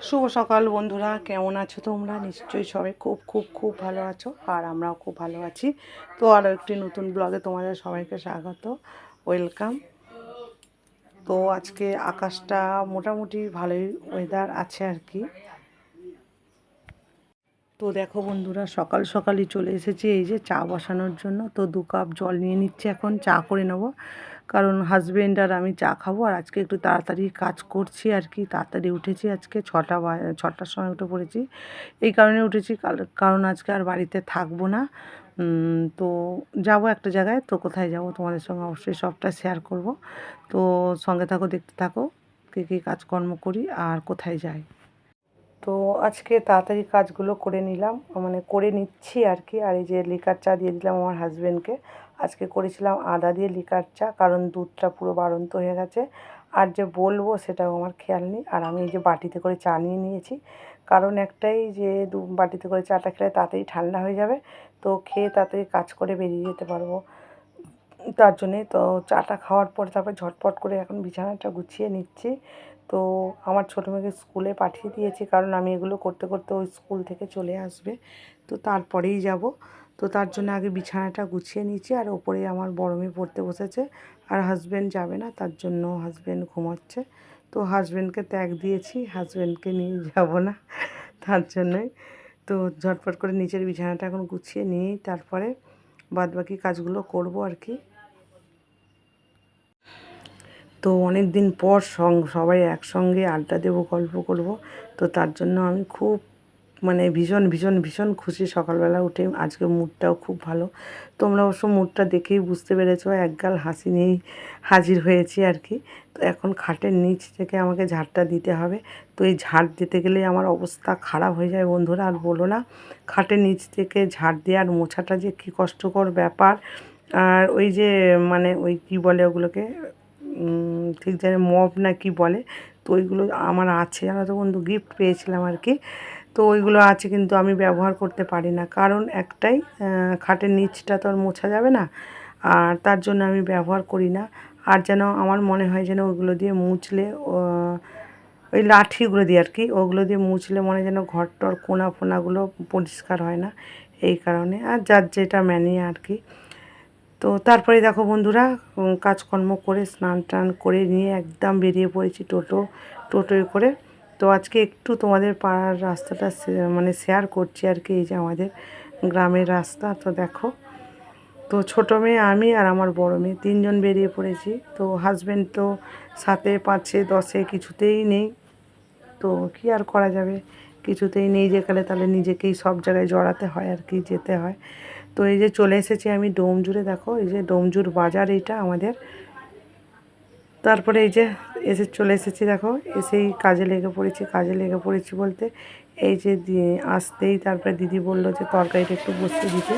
শুভ সকাল বন্ধুরা, কেমন আছো তোমরা? নিশ্চয়ই সবাই খুব খুব খুব ভালো আছো, আর আমরাও খুব ভালো আছি। তো আরও একটি নতুন ব্লগে তোমাদের সবাইকে স্বাগত, ওয়েলকাম। তো আজকে আকাশটা মোটামুটি ভালোই ওয়েদার আছে আর কি। তো দেখো বন্ধুরা, সকাল সকালই চলে এসেছি এই যে চা বসানোর জন্য। তো 2 কাপ জল নিয়ে নিচ্ছি, এখন চা করে নেবো, কারণ হাজব্যান্ড আর আমি চা খাবো। আর আজকে একটু তাড়াতাড়ি কাজ করছি আর কি, তাড়াতাড়ি উঠেছি। আজকে 6টার সময় উঠে পড়েছি। এই কারণে উঠেছি কারণ আজকে আর বাড়িতে থাকবো না। তো যাব একটা জায়গায়। তো কোথায় যাব তোমাদের সঙ্গে অবশ্যই সবটা শেয়ার করব। তো সঙ্গে থাকো, দেখতে থাকো কী কী কাজকর্ম করি আর কোথায় যাই। তো আজকে তাড়াতাড়ি কাজগুলো করে নিলাম, মানে করে নিচ্ছি আর কি। আর এই যে লিকার চা দিয়ে দিলাম আমার হাজব্যান্ডকে। আজকে করেছিলাম আদা দিয়ে লিকার চা, কারণ দুধটা পুরো বাড়ন্ত হয়ে গেছে। আর যে বলবো সেটাও আমার খেয়াল নেই। আর আমি এই যে বাটিতে করে চা নিয়ে নিয়েছি, কারণ একটাই যে বাটিতে করে চাটা খেলে তাড়াতাড়ি ঠান্ডা হয়ে যাবে, তো খেয়ে তাড়াতাড়ি কাজ করে বেরিয়ে যেতে পারবো। তার জন্যে তো চাটা খাওয়ার পর তারপর ঝটপট করে এখন বিছানাটা গুছিয়ে নিচ্ছি। তো আমার ছোটো মেয়েকে স্কুলে পাঠিয়ে দিয়েছি, কারণ আমি এগুলো করতে করতে ওই স্কুল থেকে চলে আসবে, তো তারপরেই যাব। তো তার জন্য আগে বিছানাটা গুছিয়ে নিচ্ছি। আর ওপরে আমার বড় মেয়ে পড়তে বসেছে, আর হাজব্যান্ড যাবে না, তার জন্য হাজব্যান্ড ঘুমাচ্ছে। তো হাজব্যান্ডকে ত্যাগ দিয়েছি, হাজব্যান্ডকে নিয়ে যাব না, তার জন্যই। তো ঝটপট করে নিচের বিছানাটা এখন গুছিয়ে নিয়েই তারপরে বাদবাকি কাজগুলো করব আর কি। তো অনেক দিন পর সবাই একসঙ্গে আড্ডা দেবো, গল্প করব। তো তার জন্য আমি খুব মানে ভীষণ ভীষণ ভীষণ খুশি। সকালবেলা উঠে আজকে মুডটাও খুব ভালো। তোমরা অবশ্য মুডটা দেখেই বুঝতে পেরেছো, একগাল হাসি নিয়েই হাজির হয়েছি আর কি। তো এখন খাটের নিচ থেকে আমাকে ঝাড়টা দিতে হবে। তো এই ঝাড় দিতে গেলে আমার অবস্থা খারাপ হয়ে যায় বন্ধুরা, আর বলো না। খাটের নিচ থেকে ঝাড় দেওয়ার মোছাটা যে কী কষ্টকর ব্যাপার। আর ওই যে মানে ওই কী বলে ওগুলোকে, ঠিক জানি মপ না কি বলে, তো ওইগুলো আমার আছে, জানো তো বন্ধু, গিফট পেয়েছিলাম আর কি। তো ওইগুলো আছে, কিন্তু আমি ব্যবহার করতে পারি না, কারণ একটাই, খাটের নিচটা তো আর মোছা যাবে না, আর তার জন্য আমি ব্যবহার করি না। আর যেন আমার মনে হয় যেন ওইগুলো দিয়ে মুছলে, ওই লাঠিগুলো দিয়ে আর কি, ওগুলো দিয়ে মুছলে মনে হয় যেন ঘরটর কোনা ফোনাগুলো পরিষ্কার হয় না, এই কারণে। আর যার যেটা ম্যানি আর কি। তো তারপরে দেখো বন্ধুরা, কাজকর্ম করে স্নান টান করে নিয়ে একদম বেরিয়ে পড়েছি টোটোয় করে। তো আজকে একটু তোমাদের পাড়ার রাস্তাটা মানে শেয়ার করছি আর কি। এই যে আমাদের গ্রামের রাস্তা, তো দেখো। তো ছোটো মেয়ে, আমি আর আমার বড় মেয়ে, তিনজন বেরিয়ে পড়েছি। তো হাজব্যান্ড তো সাথে 5-এ 10-এ কিছুতেই নেই। তো কী আর করা যাবে, কিছুতেই নেই যেখানে, তাহলে নিজেকেই সব জায়গায় জড়াতে হয় আর কি, যেতে হয়। তো এই যে চলে এসেছি আমি ডোমজুড়ে। দেখো এই যে ডোমজুর বাজার, এইটা আমাদের। তারপরে এই যে চলে এসেছি, দেখো এসেই কাজে লেগে পড়েছি বলতে এই যে আসতেই তারপরে দিদি বলল যে তরকারিটা একটু বসিয়ে দিতে।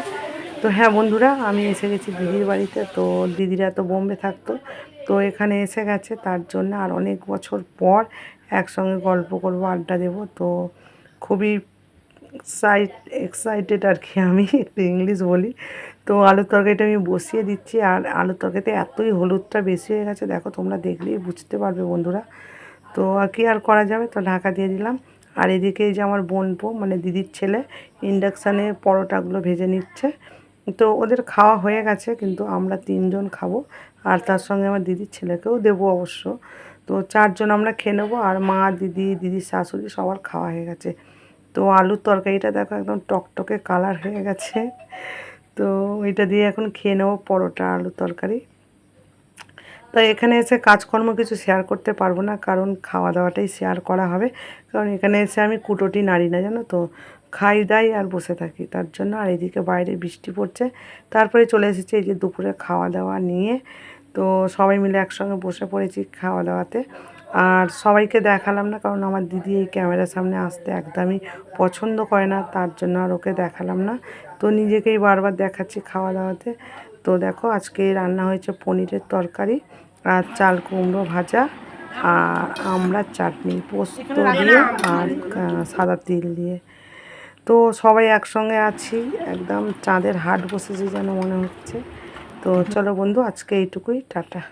তো হ্যাঁ বন্ধুরা, আমি এসে গেছি দিদির বাড়িতে। তো দিদিরা তো বোম্বে থাকতো, তো এখানে এসে গেছে, তার জন্য আর অনেক বছর পর একসঙ্গে গল্প করব, আড্ডা দেবো। তো খুবই এক্সাইটেড আর কি, আমি একটু ইংলিশ বলি। তো আলুর তরকারিটা আমি বসিয়ে দিচ্ছি, আর আলুর তরকারিতে এতই হলুদটা বেশি হয়ে গেছে, দেখো তোমরা দেখলেই বুঝতে পারবে বন্ধুরা। তো কি আর করা যাবে, তো ঢাকা দিয়ে দিলাম। আর এদিকে এই যে আমার বোনপো, মানে দিদির ছেলে, ইন্ডাকশানে পরোটাগুলো ভেজে নিচ্ছে। তো ওদের খাওয়া হয়ে গেছে, কিন্তু আমরা 3জন খাবো, আর তার সঙ্গে আমার দিদির ছেলেকেও দেবো অবশ্য। তো 4জন আমরা খেয়ে নেবো, আর মা, দিদির শাশুড়ি সবার খাওয়া হয়ে গেছে। তো আলুর তরকারিটা দেখো একদম টকটকে কালার হয়ে গেছে। তো ওইটা দিয়ে এখন খেয়ে নেবো, পরোটা আলুর তরকারি। তো এখানে এসে কাজকর্ম কিছু শেয়ার করতে পারবো না, কারণ খাওয়া দাওয়াটাই শেয়ার করা হবে। কারণ এখানে এসে আমি কুটোটি নাড়ি না, জানো তো, খাই দাই আর বসে থাকি, তার জন্য। আর এদিকে বাইরে বৃষ্টি পড়ছে। তারপরে চলে এসেছি এই যে দুপুরে খাওয়া দাওয়া নিয়ে। তো সবাই মিলে একসঙ্গে বসে পড়েছি খাওয়া দাওয়াতে। আর সবাইকে দেখালাম না, কারণ আমার দিদি এই ক্যামেরার সামনে আসতে একদমই পছন্দ করে না, তার জন্য আর ওকে দেখালাম না। তো নিজেকেই বারবার দেখাচ্ছি খাওয়া দাওয়াতে। তো দেখো আজকে রান্না হয়েছে পনিরের তরকারি, আর চাল কুমড়ো ভাজা, আর আমড়ার চাটনি, পোস্ত দিয়ে আর সাদা তিল দিয়ে। তো সবাই একসঙ্গে আছি, একদম চাঁদের হাট বসেছে যেন মনে হচ্ছে। তো চলো বন্ধু, আজকে এইটুকুই, টাটা।